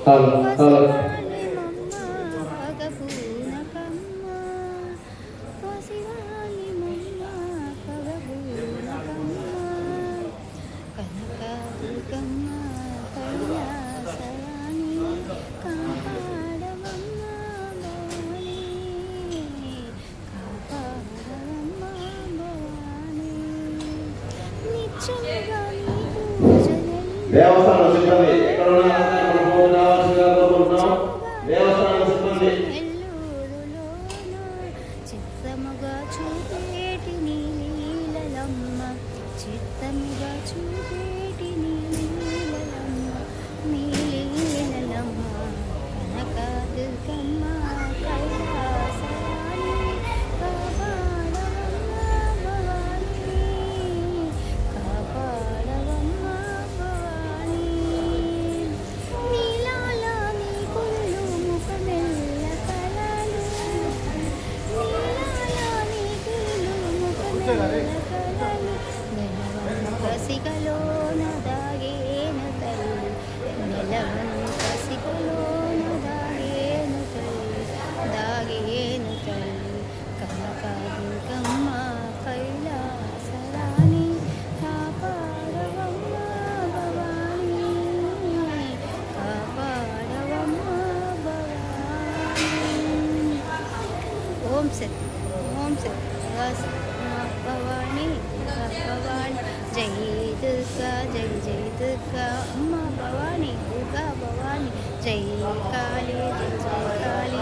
పసివాణి మమ్మ పగపూనకమ్మ పసివాణి మమ్మ పగపూనకమ్మ కనకదుర్గమ్మ కైలాసరాణి కాపాడవమ్మ భవాని కాపాడవమ్మ భవాని నిత్యముగా నీ పూజలు దేవస్థానం సిబ్బంది ఎక్కడ దేవస్థానం సిబ్బంది చిత్తముగా చూపేటి నీలమ్మ చిత్తముగా చూపేటి నీలమ్మ నీలమ్మ కనకదుర్గమ్మ కైలాసరాణి కాపాడవమ్మ భవాని కాపాడవమ్మ భవాని నీలాల నీ కుళ్ళు ముఖమెల్ల కలలు నీలాల నీ కుళ్ళు ముఖమెల్ల కలలు నెలవంక సిగలోన దాగేన తల్లి నెలవంక సిగలోన దాగేను తల్లి దాగేను తల్లి కనకదుర్గమ్మ కైలాసరాణి కాపాడవమ్మ భవాని కాపాడవమ్మ భవాని ఓం సత్ భవాని భవాని జై దుర్గా జై జై దుర్గా అమ్మ భవాని దుర్గా భవాని జై కాళీ జై జై కాళీ